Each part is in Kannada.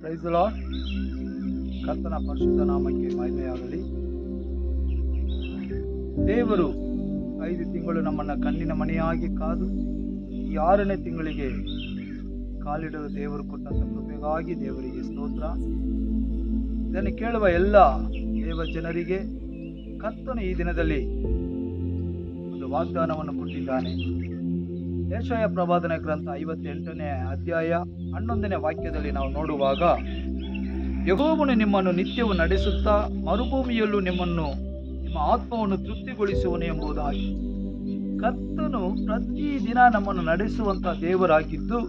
Price the lord. ಕರ್ತನ ಪರಿಶುದ್ಧ ನಾಮಕ್ಕೆ ಮಹಿಮೆಯಾಗಲಿ. ದೇವರು 5 ತಿಂಗಳು ನಮ್ಮನ್ನ ಕಣ್ಣಿನ ಮಣಿಯಾಗಿ ಕಾದು ಈ 6ನೇ ತಿಂಗಳಿಗೆ ಕಾಲಿಡಲು ದೇವರು ಕೊಟ್ಟಂತ ಕೃಪೆಗಾಗಿ ದೇವರಿಗೆ ಸ್ತೋತ್ರ. ಇದನ್ನು ಕೇಳುವ ಎಲ್ಲ ದೇವ ಜನರಿಗೆ ಕರ್ತನು ಈ ದಿನದಲ್ಲಿ ಒಂದು ವಾಗ್ದಾನವನ್ನು ಕೊಟ್ಟಿದ್ದಾನೆ. ಯೆಶಾಯ ಪ್ರವಾದನ ಗ್ರಂಥ 58ನೇ ಅಧ್ಯಾಯ 11ನೇ ವಾಕ್ಯದಲ್ಲಿ ನಾವು ನೋಡುವಾಗ, ಯೆಹೋವನು ನಿಮ್ಮನ್ನು ನಿತ್ಯವೂ ನಡೆಸುತ್ತಾ ಮರುಭೂಮಿಯಲ್ಲೂ ನಿಮ್ಮ ಆತ್ಮವನ್ನು ತೃಪ್ತಿಗೊಳಿಸುವನು ಎಂಬುದಾಗಿ. ಕರ್ತನು ಪ್ರತಿದಿನ ನಮ್ಮನ್ನು ನಡೆಸುವಂತ ದೇವರಾಗಿದ್ದು,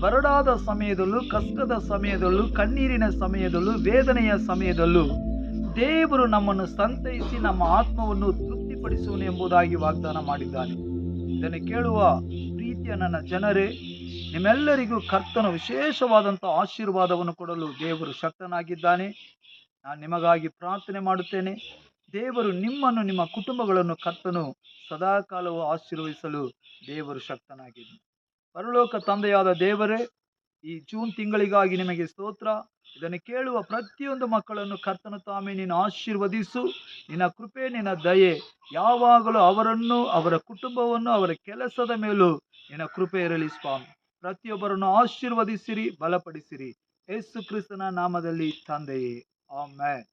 ಬರಡಾದ ಸಮಯದಲ್ಲೂ, ಕಷ್ಟದ ಸಮಯದಲ್ಲೂ, ಕಣ್ಣೀರಿನ ಸಮಯದಲ್ಲೂ, ವೇದನೆಯ ಸಮಯದಲ್ಲೂ ದೇವರು ನಮ್ಮನ್ನು ಸಂತೈಸಿ ನಮ್ಮ ಆತ್ಮವನ್ನು ತೃಪ್ತಿಪಡಿಸುವನು ಎಂಬುದಾಗಿ ವಾಗ್ದಾನ ಮಾಡಿದ್ದಾನೆ. ಇದನ್ನು ಕೇಳುವ ಪ್ರೀತಿಯ ನನ್ನ ಜನರೇ, ನಿಮ್ಮೆಲ್ಲರಿಗೂ ಕರ್ತನು ವಿಶೇಷವಾದಂತಹ ಆಶೀರ್ವಾದವನ್ನು ಕೊಡಲು ದೇವರು ಶಕ್ತನಾಗಿದ್ದಾನೆ. ನಾನು ನಿಮಗಾಗಿ ಪ್ರಾರ್ಥನೆ ಮಾಡುತ್ತೇನೆ. ದೇವರು ನಿಮ್ಮನ್ನು, ನಿಮ್ಮ ಕುಟುಂಬಗಳನ್ನು ಕರ್ತನು ಸದಾಕಾಲವೂ ಆಶೀರ್ವದಿಸಲು ದೇವರು ಶಕ್ತನಾಗಿದ್ದಾನೆ. ಪರಲೋಕ ತಂದೆಯಾದ ದೇವರೇ, ಈ ಜೂನ್ ತಿಂಗಳಿಗಾಗಿ ನಿಮಗೆ ಸ್ತೋತ್ರ. ಇದನ್ನು ಕೇಳುವ ಪ್ರತಿಯೊಂದು ಮಕ್ಕಳನ್ನು ಕರ್ತನು ತಾಮೇ ನೀನು ಆಶೀರ್ವದಿಸು. ನಿನ್ನ ಕೃಪೆ, ನಿನ್ನ ದಯೆ ಯಾವಾಗಲೂ ಅವರನ್ನು, ಅವರ ಕುಟುಂಬವನ್ನು, ಅವರ ಕೆಲಸದ ಮೇಲೂ ನಿನ್ನ ಕೃಪೆ ಇರಲಿ ಸ್ವಾಮಿ. ಪ್ರತಿಯೊಬ್ಬರನ್ನು ಆಶೀರ್ವದಿಸಿರಿ, ಬಲಪಡಿಸಿರಿ. ಯೇಸು ಕ್ರಿಸ್ತನ ನಾಮದಲ್ಲಿ ತಂದೆಯೇ, ಆಮೆನ್.